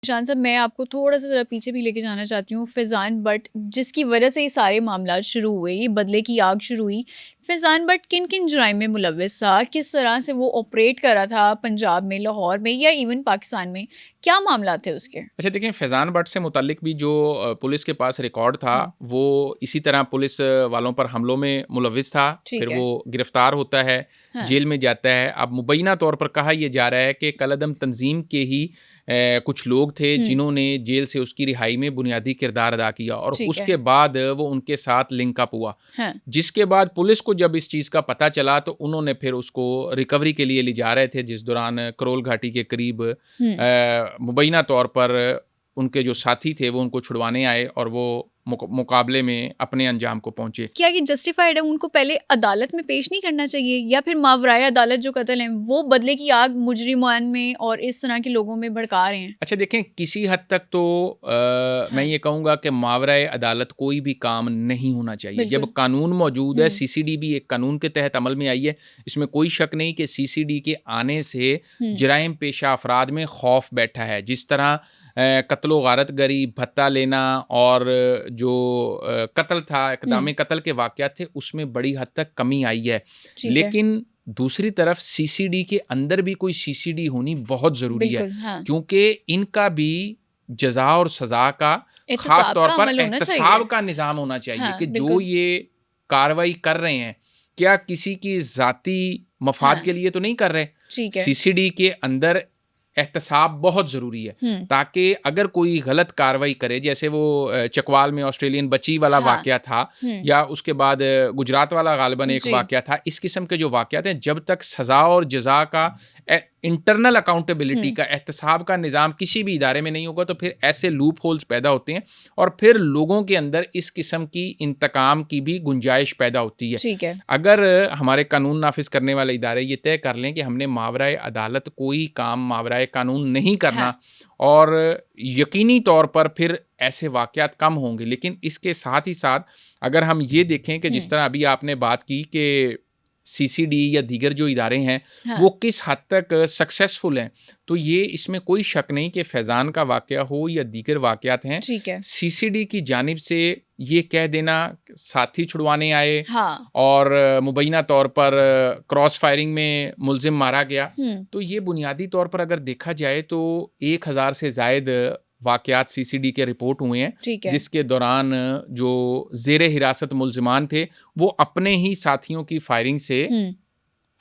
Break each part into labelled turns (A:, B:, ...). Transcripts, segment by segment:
A: निशान साहब, मैं आपको थोड़ा-सा ज़रा पीछे भी लेके जाना चाहती हूँ। फैज़ान भट्ट जिसकी वजह से ये सारे मामलात शुरू हुए, ये बदले की आग शुरू हुई। फैज़ान भट्ट किन-किन जुराइम में मुलव्वस था? किस तरह से वो ऑपरेट कर रहा था पंजाब में, लाहौर में या इवन पाकिस्तान में? क्या मामलात थे उसके?
B: अच्छा देखिए, फैज़ान भट्ट से मुतल्लिक भी जो पुलिस के पास रिकॉर्ड था,
A: हुँ,
B: वो इसी तरह पुलिस वालों पर हमलों में मुलव्विस था। फिर
A: ठीक है।
B: वो गिरफ़्तार होता है,
A: हाँ,
B: जेल में जाता है। अब मुबैना तौर पर कहा यह जा रहा है कि कलअदम तंज़ीम के ही कुछ लोग थे
A: हुँ,
B: जिन्होंने जेल से उसकी रिहाई में बुनियादी किरदार अदा किया और
A: ठीक है।
B: उसके बाद वो उनके साथ लिंक अप हुआ।
A: हाँ,
B: जिसके बाद पुलिस को जब इस चीज़ का पता चला तो उन्होंने फिर उसको रिकवरी के लिए ले जा रहे थे, जिस दौरान करोल घाटी के करीब
A: हुँ।
B: मुबैना तौर पर उनके जो साथी थे वो उनको छुड़वाने आए और वो मुकाबले में अपने अंजाम को पहुँचे।
A: क्या ये जस्टिफाइड है? उनको पहले अदालत में पेश नहीं करना चाहिए या फिर मावराए अदालत जो कत्ल हैं, वो बदले की आग मुजरिमान में और इस तरह के लोगों में भड़का रहे हैं?
B: अच्छा देखें, किसी हद तक तो मैं
A: हाँ,
B: ये कहूँगा कि मावराए अदालत कोई भी काम नहीं होना चाहिए। जब
A: बिल्कुल।
B: कानून मौजूद है,
A: हुँ,
B: सीसीडी भी एक कानून के तहत अमल में आई है, इसमें कोई शक नहीं कि सीसीडी के आने से
A: हुँ,
B: जराइम पेशा अफराद में खौफ बैठा है। जिस तरह कत्ल गारतगरी, भत्ता लेना और जो कत्ल था,
A: हुँ,
B: इक़दाम कत्ल के वाक़यात थे, उसमें बड़ी हद तक कमी आई है।
A: ठीक है।
B: लेकिन दूसरी तरफ सीसीडी के अंदर भी कोई सीसीडी होनी बहुत ज़रूरी है,
A: बिल्कुल, हाँ।
B: क्योंकि इनका भी जज़ा और सज़ा का ख़ास
A: एहतसाब
B: तौर
A: का
B: पर
A: अमल होना
B: एहतसाब
A: चाहिए।
B: का निज़ाम होना चाहिए
A: हाँ,
B: कि जो
A: बिल्कुल।
B: ये कार्रवाई कर रहे हैं, क्या किसी की ज़ाती मफ़ाद
A: हाँ,
B: के लिए तो नहीं कर रहे।
A: ठीक है।
B: सीसीडी के अंदर एहतसाब बहुत ज़रूरी है,
A: हुँ,
B: ताकि अगर कोई गलत कार्रवाई करे, जैसे वो चकवाल में ऑस्ट्रेलियन बच्ची वाला
A: हाँ,
B: वाक़या था
A: हुँ,
B: या उसके बाद गुजरात वाला ग़ालिबन एक
A: जी,
B: वाक़या था। इस किस्म के जो वाक़यात हैं, जब तक सज़ा और जज़ा का इंटरनल अकाउंटेबिलिटी
A: हुँ,
B: का, एहतसाब का निज़ाम किसी भी इदारे में नहीं होगा, तो फिर ऐसे लूप होल्स पैदा होते हैं और फिर लोगों के अंदर इस किस्म की इंतकाम की भी गुंजाइश पैदा होती है।
A: ठीक है।
B: अगर हमारे कानून नाफिज करने वाले इदारे ये तय कर लें कि हमने मावराए अदालत कोई काम मावराए कानून नहीं
A: हाँ,
B: करना, और यकीनी तौर पर फिर ऐसे वाक़यात कम होंगे। लेकिन इसके साथ ही साथ अगर हम ये देखें कि जिस
A: हुँ,
B: तरह अभी आपने बात की कि सीसीडी या दीगर जो इदारे हैं
A: हाँ,
B: वो किस हद तक सक्सेसफुल हैं, तो ये इसमें कोई शक नहीं कि फैज़ान का वाक़या हो या दीगर वाक़यात हैं,
A: ठीक है।
B: सीसीडी की जानिब से ये कह देना साथी छुड़वाने आए
A: हाँ,
B: और मुबैना तौर पर क्रॉस फायरिंग में मुलज़िम मारा गया,
A: हुँ,
B: तो ये बुनियादी तौर पर अगर देखा जाए तो 1000 से ज़ायद वाक़यात सीसीडी के रिपोर्ट हुए हैं,
A: ठीक है।
B: जिसके दौरान जो ज़ेरे हिरासत मुलज़िमान थे, वो अपने ही साथियों की फायरिंग से
A: हुँ,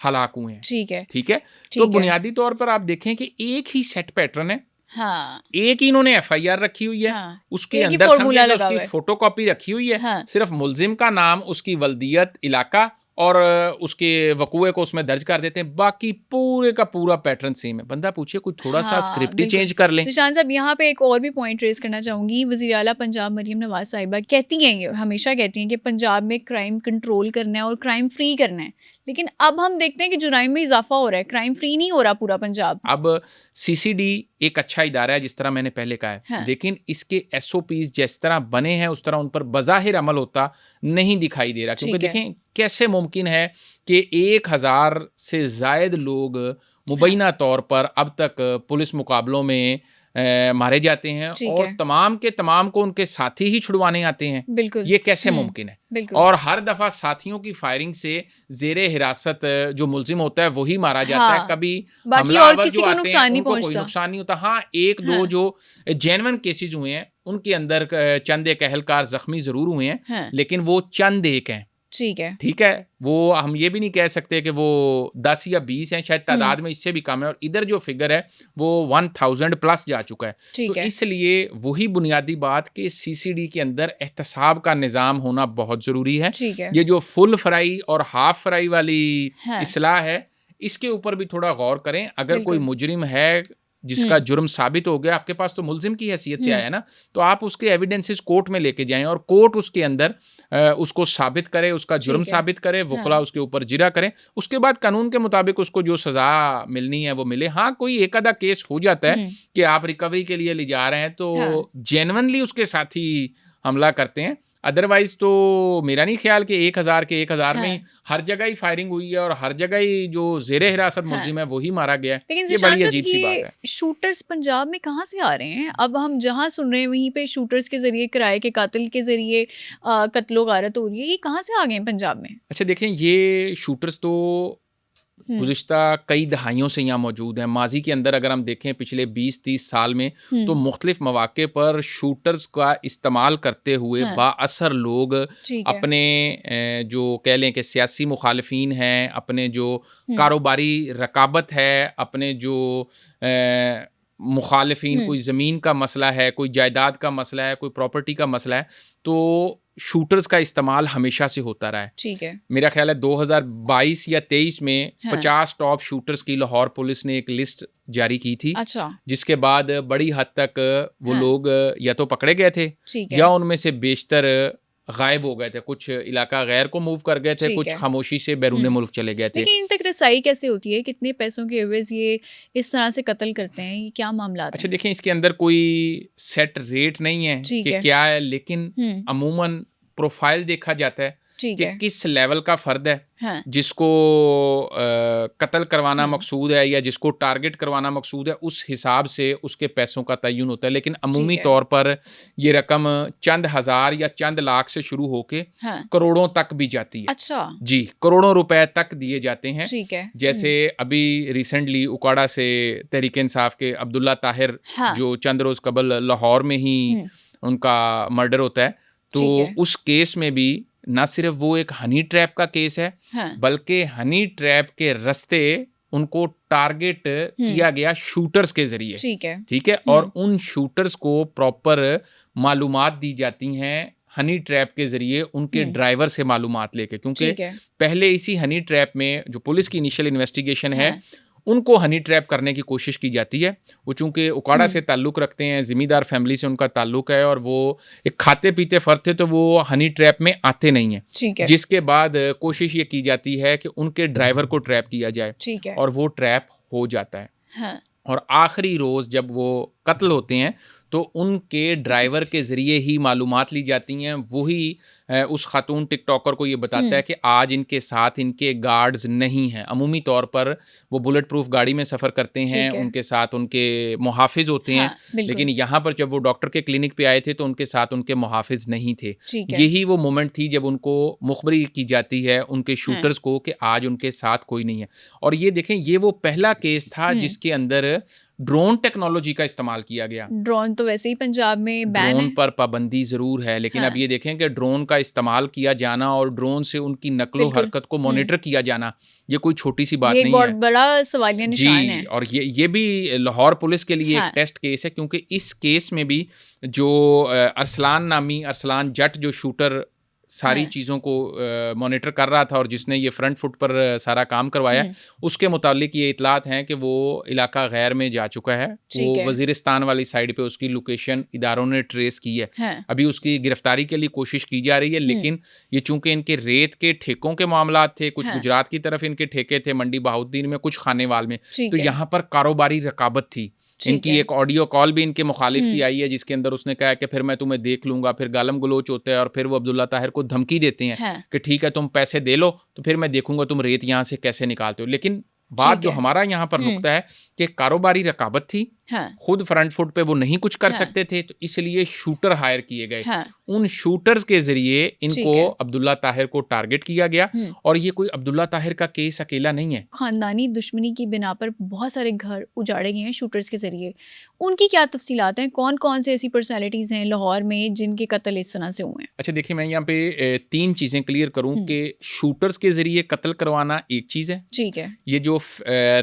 B: हलाक हुए हैं।
A: ठीक है,
B: ठीक है? तो
A: ठीक है।
B: बुनियादी तौर पर आप देखें कि एक ही सेट पैटर्न है,
A: हाँ,
B: एक ही इन्होंने एफआईआर रखी हुई है,
A: हाँ,
B: उसके
A: एक ही
B: अंदर
A: फ़ॉर्मूला
B: समझें कि
A: लगा
B: उसकी
A: हुआ है।
B: फ़ोटोकॉपी रखी हुई है,
A: हाँ,
B: सिर्फ़ मुलज़िम का नाम, उसकी वल्दियत, इलाका और उसके वक़ूए को उसमें दर्ज कर देते हैं, बाकी पूरे का पूरा पैटर्न सेम है। बंदा पूछे कोई थोड़ा-सा
A: हाँ,
B: स्क्रिप्ट ही
A: बिल्कुल।
B: चेंज कर लें।
A: ज़ीशान साहब, यहाँ पे एक और भी पॉइंट रेज़ करना चाहूँगी। वज़ीर आला पंजाब मरीम नवाज़ साहिबा कहती हैं, ये हमेशा कहती हैं कि पंजाब में क्राइम कंट्रोल करना है और क्राइम फ्री करना है। लेकिन अब हम देखते हैं कि जुराइम में इज़ाफ़ा हो रहा है, क्राइम फ्री नहीं हो रहा पूरा पंजाब।
B: अब सीसीडी एक अच्छा इदारा है, जिस तरह मैंने पहले कहा है,
A: हाँ,
B: लेकिन इसके एसओपीज़ जिस तरह बने हैं उस तरह उन पर बज़ाहिर अमल होता नहीं दिखाई दे रहा, क्योंकि
A: ठीक है।
B: देखें कैसे मुमकिन है कि 1000 से ज़ायद लोग
A: हाँ,
B: मुबैना तौर पर अब तक पुलिस मुकाबलों में मारे जाते हैं
A: ठीक
B: और
A: है।
B: तमाम के तमाम को उनके साथी ही छुड़वाने आते हैं।
A: बिल्कुल।
B: ये कैसे
A: हुँ,
B: मुमकिन है?
A: बिल्कुल।
B: और हर दफ़ा साथियों की फायरिंग से ज़ेरे हिरासत जो मुलज़िम होता है वही मारा जाता है।
A: हाँ,
B: कभी
A: बाकी और
B: हमलावर जो
A: किसी को
B: आते हैं
A: नुकसान नहीं
B: उनको कोई
A: पहुँचता।
B: नुकसान नहीं होता। हाँ, 1-2
A: हाँ,
B: जो जेन्युइन केसेज़ हुए हैं उनके अंदर चंद एक अहलकार ज़ख्मी ज़रूर हुए हैं,
A: हाँ,
B: लेकिन वो चंद एक हैं।
A: ठीक है।
B: ठीक है? वो हम ये भी नहीं कह सकते कि वो 10 या 20 हैं, शायद
A: हुँ,
B: तादाद में इससे भी कम है और इधर जो फ़िगर है वो 1000 प्लस जा चुका है। तो
A: ठीक है।
B: इसलिए वही बुनियादी बात कि सीसीडी के अंदर एहतसाब का निज़ाम होना बहुत ज़रूरी है।
A: ठीक है।
B: ये जो फुल फ्राई और हाफ़ फ्राई वाली
A: हाँ,
B: इस्लाह है, इसके ऊपर भी थोड़ा गौर करें। अगर कोई
A: बिल्कुल।
B: मुजरिम है, जिसका
A: हुँ,
B: जुर्म साबित हो गया, आपके पास तो मुलज़िम की हैसियत से
A: हुँ,
B: आया है ना, तो आप उसके एविडेंसेस कोर्ट में लेके जाएँ और कोर्ट उसके अंदर उसको साबित करे, उसका जुर्म
A: ठीक है।
B: साबित करे, वुकला
A: हाँ,
B: उसके ऊपर जिरा करें। उसके बाद कानून के मुताबिक उसको जो सज़ा मिलनी है वो मिले। हाँ, कोई एक आधा केस हो जाता है
A: हुँ,
B: कि आप रिकवरी के लिए ले जा रहे हैं
A: हाँ,
B: तो जेन्युइनली उसके साथी हमला करते हैं। अदरवाइज तो मेरा नहीं ख्याल कि 1000 के 1000
A: हाँ।
B: नहीं, हर जगह ही फायरिंग हुई है और हर जगह ही जो जेर हिरासत
A: हाँ।
B: मुलजिम है वही मारा गया है।
A: लेकिन
B: ये
A: ज़िशान
B: बड़ी
A: साहब
B: अजीब सी बात
A: ये
B: है।
A: शूटर्स पंजाब में कहाँ से आ रहे हैं? अब हम जहाँ सुन रहे हैं वहीं पे शूटर्स के ज़रिए, किराए के कातिल के ज़रिए कत्लो गारत हो रही है। ये कहाँ से आ गए हैं पंजाब में?
B: अच्छा देखें, ये शूटर्स तो
A: हुँ,
B: गुज़िश्ता कई दहाइयों से यहाँ मौजूद हैं। माज़ी के अंदर अगर हम देखें पिछले 20-30 साल में, तो
A: हुँ,
B: मुख्तलिफ़ मौक़े पर शूटर्स का इस्तेमाल करते हुए
A: हाँ,
B: बाअसर लोग
A: ठीक है।
B: अपने जो कह लें कि सियासी मुखालिफिन हैं, अपने जो
A: हुँ,
B: कारोबारी रकाबत है, अपने जो मुखालिफिन,
A: हुँ,
B: कोई ज़मीन का मसला है, कोई जायदाद का मसला है, कोई प्रॉपर्टी का मसला है, तो शूटर्स का इस्तेमाल हमेशा से होता रहा है।
A: ठीक है।
B: मेरा ख्याल है 2022 या 23 में
A: हाँ,
B: 50 टॉप शूटर्स की लाहौर पुलिस ने एक लिस्ट जारी की थी,
A: अच्छा,
B: जिसके बाद बड़ी हद तक वो
A: हाँ,
B: लोग या तो पकड़े गए थे
A: ठीक
B: या
A: है,
B: उनमें से बेशतर गायब हो गए थे। कुछ इलाका गैर को मूव कर गए थे,
A: ठीक
B: कुछ
A: है।
B: खामोशी से बैरून
A: हुँ,
B: मुल्क चले गए थे।
A: लेकिन इन तक रसाई कैसे होती है? कितने पैसों के एवज़ ये इस तरह से कत्ल करते हैं? ये क्या मामलात
B: अच्छा
A: हैं?
B: देखें, इसके अंदर कोई सेट रेट नहीं है
A: ठीक
B: कि
A: है।
B: क्या है, लेकिन
A: हुँ,
B: अमूमन प्रोफाइल देखा जाता है
A: ठीक
B: कि
A: है।
B: किस लेवल का फ़र्द है
A: हाँ,
B: जिसको कत्ल करवाना
A: हुँ,
B: मकसूद है या जिसको टारगेट करवाना मकसूद है, उस हिसाब से उसके पैसों का तयन होता है। लेकिन
A: ठीक
B: अमूमी
A: है।
B: तौर पर ये रकम चंद हज़ार या चंद लाख से शुरू होके
A: हाँ,
B: करोड़ों तक भी जाती है।
A: अच्छा,
B: जी, करोड़ों रुपए तक दिए जाते हैं।
A: ठीक है।
B: जैसे
A: हुँ,
B: अभी रिसेंटली उकाड़ा से तहरीक इंसाफ के अब्दुल्ला ताहिर,
A: हाँ,
B: जो चंद रोज़ कबल लाहौर में ही
A: हुँ,
B: उनका मर्डर होता है,
A: ठीक
B: तो
A: है।
B: उस केस में भी ना सिर्फ वो एक हनी ट्रैप का केस है,
A: हाँ,
B: बल्कि हनी ट्रैप के रास्ते उनको टारगेट
A: हुँ,
B: किया गया शूटर्स के ज़रिए,
A: ठीक है।
B: ठीक है?
A: हुँ,
B: और उन शूटर्स को प्रॉपर मालूमात दी जाती हैं हनी ट्रैप के ज़रिए उनके
A: हुँ,
B: ड्राइवर से मालूमात लेके, क्योंकि
A: ठीक है।
B: पहले इसी हनी ट्रैप में जो पुलिस की इनिशियल इन्वेस्टिगेशन है,
A: हाँ,
B: उनको हनी ट्रैप करने की कोशिश की जाती है। वो चूँकि उकाड़ा
A: हुँ,
B: से ताल्लुक़ रखते हैं, ज़मींदार फैमिली से उनका ताल्लुक़ है और वो एक खाते-पीते फ़र्द थे, तो वो हनी ट्रैप में आते नहीं हैं।
A: ठीक है,
B: जिसके बाद कोशिश ये की जाती है कि उनके ड्राइवर को ट्रैप किया जाए
A: ठीक है।
B: और वो ट्रैप हो जाता है।
A: हाँ,
B: और आखिरी रोज़ जब वो कत्ल होते हैं, तो उनके ड्राइवर के ज़रिए ही मालूमात ली जाती हैं। वही उस खातून टिकटॉकर को ये बताता
A: हुँ,
B: है कि आज इनके साथ इनके गार्ड्स नहीं हैं। अमूमी तौर पर वो बुलेट प्रूफ गाड़ी में सफ़र करते हैं,
A: ठीक है।
B: उनके साथ उनके मुहाफ़िज़ होते हैं,
A: हाँ, बिल्कुल,
B: लेकिन यहाँ पर जब वो डॉक्टर के क्लिनिक पे आए थे, तो उनके साथ उनके मुहाफ़िज़ नहीं थे।
A: ठीक है।
B: यही वो मोमेंट थी जब उनको मुखबरी की जाती है उनके
A: हाँ,
B: शूटर्स को कि आज उनके साथ कोई नहीं है। और ये देखें, ये वो पहला केस था
A: हुँ,
B: जिसके अंदर ड्रोन टेक्नोलॉजी का इस्तेमाल किया गया।
A: ड्रोन तो वैसे ही पंजाब में बैन
B: ड्रोन
A: है।
B: पर पाबंदी ज़रूर है, लेकिन अब
A: हाँ,
B: ये देखें कि ड्रोन का इस्तेमाल किया जाना और ड्रोन से उनकी
A: बिल्कुल।
B: नक़्ल-ओ-हरकत को
A: हुँ,
B: मॉनिटर किया जाना, ये कोई छोटी-सी
A: ये
B: बात
A: एक
B: नहीं
A: बहुत
B: है।
A: बड़ा सवालिया निशान
B: जी,
A: है।
B: और ये भी लाहौर पुलिस के लिए एक
A: हाँ,
B: टेस्ट केस है, क्योंकि इस केस में भी जो अरसलान जट जो शूटर सारी
A: हाँ,
B: चीज़ों को मॉनिटर कर रहा था और जिसने ये फ्रंट फुट पर सारा काम करवाया,
A: हुँ,
B: उसके मुतालिक ये इतलात हैं कि वो इलाका गैर में जा चुका है।
A: ठीक
B: वो
A: है।
B: वज़ीरिस्तान वाली साइड पे उसकी लोकेशन इदारों ने ट्रेस की है।
A: हाँ,
B: अभी उसकी गिरफ्तारी के लिए कोशिश की जा रही है,
A: हुँ,
B: लेकिन ये चूँकि इनके रेत के ठेकों के मामलात थे, कुछ
A: हाँ,
B: गुजरात की तरफ इनके ठेके थे, मंडी बहाउद्दीन में, कुछ खानेवाल में, तो
A: ठीक है,
B: यहाँ पर कारोबारी रकाबत थी।
A: ठीक
B: इनकी
A: है।
B: एक ऑडियो कॉल भी इनके मुखालिफ की
A: हुँ,
B: आई है, जिसके अंदर उसने कहा है कि फिर मैं तुम्हें देख लूँगा, फिर गालम-गलोच होता है और फिर वो अब्दुल्ला ताहिर को धमकी देते हैं
A: हाँ,
B: कि ठीक है, तुम पैसे दे लो, तो फिर मैं देखूँगा तुम रेत यहाँ से कैसे निकालते हो। लेकिन बात
A: ठीक
B: जो
A: है।
B: हमारा यहाँ पर
A: हुँ,
B: नुक्ता है कि कारोबारी रकाबत थी,
A: हाँ,
B: खुद फ्रंट फुट पे वो नहीं कुछ कर
A: हाँ,
B: सकते थे, तो इसलिए शूटर हायर किए गए।
A: हाँ,
B: उन शूटर्स के ज़रिए इनको
A: ठीक है।
B: अब्दुल्ला ताहिर को टारगेट किया गया
A: हुँ,
B: और ये कोई अब्दुल्ला ताहिर का केस अकेला नहीं है।
A: खानदानी दुश्मनी की बिना पर बहुत सारे घर उजाड़े गए हैं शूटर्स के ज़रिए। उनकी क्या तफ़सीलात हैं? कौन-कौन से ऐसी पर्सनैलिटीज़ हैं लाहौर में जिनके कत्ल इस तरह से हुए हैं?
B: अच्छा देखिए, मैं यहाँ पे 3 चीज़ें क्लियर करूँ
A: हुँ,
B: कि शूटर्स के ज़रिए कत्ल करवाना एक चीज़ है।
A: ठीक है।
B: ये जो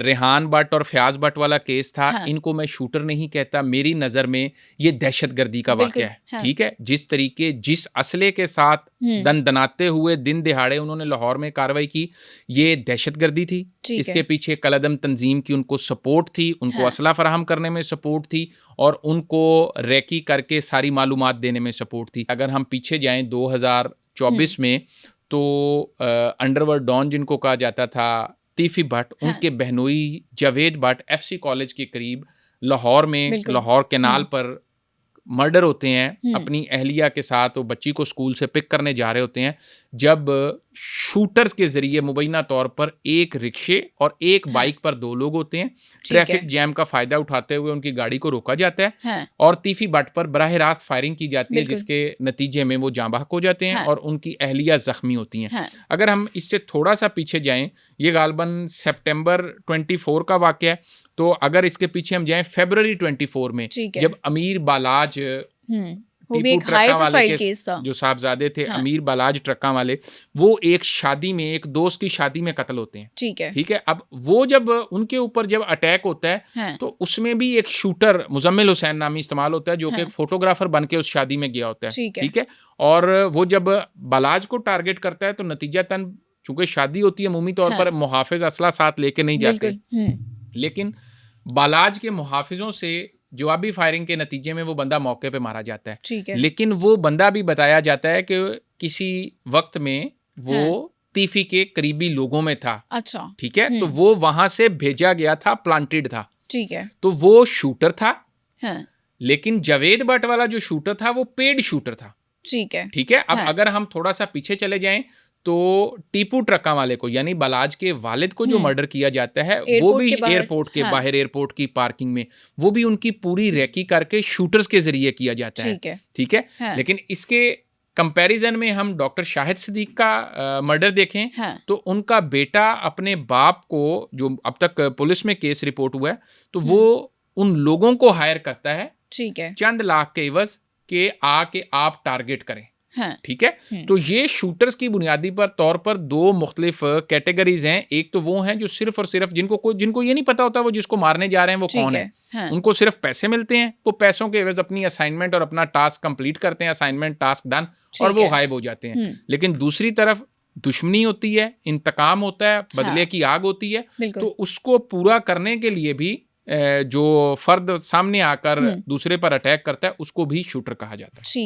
B: रेहान भट्ट और फ़याज़ भट्ट वाला केस था,
A: हाँ,
B: इनको मैं शूटर नहीं कहता, मेरी नज़र में ये दहशतगर्दी का
A: बिल्कुल,
B: वाक़या है,
A: हाँ।
B: ठीक है? जिस तरीके जिस असले के साथ
A: हुँ,
B: दनदनाते हुए दिन दिहाड़े उन्होंने लाहौर में कार्रवाई की, ये दहशतगर्दी थी।
A: ठीक
B: इसके
A: है।
B: पीछे कलअदम तंज़ीम की उनको सपोर्ट थी, उनको
A: हाँ,
B: असला फ़राहम करने में सपोर्ट थी और उनको रेकी करके सारी मालूमात देने में सपोर्ट थी। अगर हम पीछे जाएँ
A: हुँ,
B: 2024 में, तो अंडरवर्ल्ड डॉन जिनको कहा जाता था, तीफ़ी भट्ट,
A: हाँ,
B: उनके बहनोई जावेद भट्ट एफसी कॉलेज के करीब लाहौर में,
A: बिल्कुल।
B: लाहौर कैनाल
A: हुँ,
B: पर मर्डर होते हैं
A: हम्म।
B: अपनी अहलिया के साथ, वो बच्ची को स्कूल से पिक करने जा रहे होते हैं, जब शूटर्स के जरिए मुबैना तौर पर एक रिक्शे और एक
A: हाँ।
B: बाइक पर 2 लोग होते हैं,
A: ठीक है।
B: ट्रैफिक जैम का फायदा उठाते हुए उनकी गाड़ी को रोका जाता है
A: हाँ,
B: और तीफी बट पर बराह रास्त फायरिंग की जाती है,
A: बिल्कुल।
B: जिसके नतीजे में वो जाँ बहक हो जाते हैं
A: हाँ।
B: और उनकी अहलिया जख्मी होती हैं।
A: हाँ,
B: अगर हम इससे थोड़ा सा पीछे जाएं, ये गालबन सितंबर 24 का वाक़या है, तो अगर इसके पीछे हम जाएं फरवरी 24 में,
A: ठीक है।
B: जब अमीर बालाज
A: वो भी
B: टीपू
A: एक हाई
B: ट्रक्का वाले
A: प्रोफाइल
B: के
A: केस था।
B: जो साहबजादे थे,
A: हाँ।
B: अमीर बालाज ट्रक्का वाले, वो एक शादी में, एक दोस्त की शादी में कत्ल होते हैं।
A: ठीक है।
B: ठीक है, अब वो जब उनके ऊपर जब अटैक होता है,
A: हाँ,
B: तो उसमें भी एक शूटर मुजम्मिल हुसैन नामी इस्तेमाल होता है, जो कि
A: हाँ।
B: एक फोटोग्राफर बन के उस शादी में गया होता है।
A: ठीक है।
B: ठीक है, और वो जब बालाज को टारगेट करता है, तो नतीजतन चूंकि शादी होती है, अमूमी तौर
A: हाँ।
B: पर मुहाफिज असला साथ लेके नहीं जाते,
A: बिल्कुल।
B: लेकिन बालाज के मुहाफिजों से जवाबी फायरिंग के नतीजे में वो बंदा मौके पे मारा जाता है।
A: ठीक है।
B: लेकिन वो बंदा भी बताया जाता है कि किसी वक्त में वो
A: हाँ।
B: तीफी के करीबी लोगों में था।
A: अच्छा।
B: ठीक है, तो वो वहां से भेजा गया था, प्लांटेड था,
A: ठीक है।
B: तो वो शूटर था।
A: हाँ,
B: लेकिन जावेद भट्ट वाला जो शूटर था वो पेड शूटर था।
A: ठीक है।
B: ठीक है, अब
A: हाँ।
B: अगर हम थोड़ा सा पीछे चले जाएं, तो टीपू ट्रक्का वाले को, यानी बालाज के वालिद को जो मर्डर किया जाता है, वो
A: एयरपोर्ट
B: भी
A: के बाहर।
B: एयरपोर्ट के
A: हाँ।
B: बाहर, एयरपोर्ट की पार्किंग में, वो भी उनकी पूरी रैकी करके शूटर्स के जरिए किया जाता है।
A: ठीक है।
B: ठीक है,
A: हाँ।
B: लेकिन इसके कंपैरिजन में हम डॉक्टर शाहिद सिद्दीक का मर्डर देखें,
A: हाँ,
B: तो उनका बेटा अपने बाप को, जो अब तक पुलिस में केस रिपोर्ट हुआ है, तो वो उन लोगों को हायर करता है
A: ठीक है।
B: चंद लाख के एवज के आके आप टारगेट करें।
A: हाँ,
B: ठीक है, तो ये शूटर्स की बुनियादी पर तौर पर 2 मुख्तलिफ कैटेगरीज हैं। एक तो वो हैं जो सिर्फ और सिर्फ जिनको ये नहीं पता होता वो जिसको मारने जा रहे हैं वो
A: ठीक
B: कौन
A: है।
B: है,
A: हाँ,
B: उनको सिर्फ पैसे मिलते हैं, वो पैसों के एवज अपनी असाइनमेंट और अपना टास्क कंप्लीट करते हैं, असाइनमेंट टास्क डन, और
A: ठीक
B: वो
A: है।
B: गायब हो जाते हैं। लेकिन दूसरी तरफ दुश्मनी होती है, इंतकाम होता है, बदले
A: हाँ।
B: की आग होती है,
A: बिल्कुल।
B: तो उसको पूरा करने के लिए भी जो फर्द सामने आकर दूसरे पर अटैक करता है, उसको भी शूटर कहा जाता है।
A: ठीक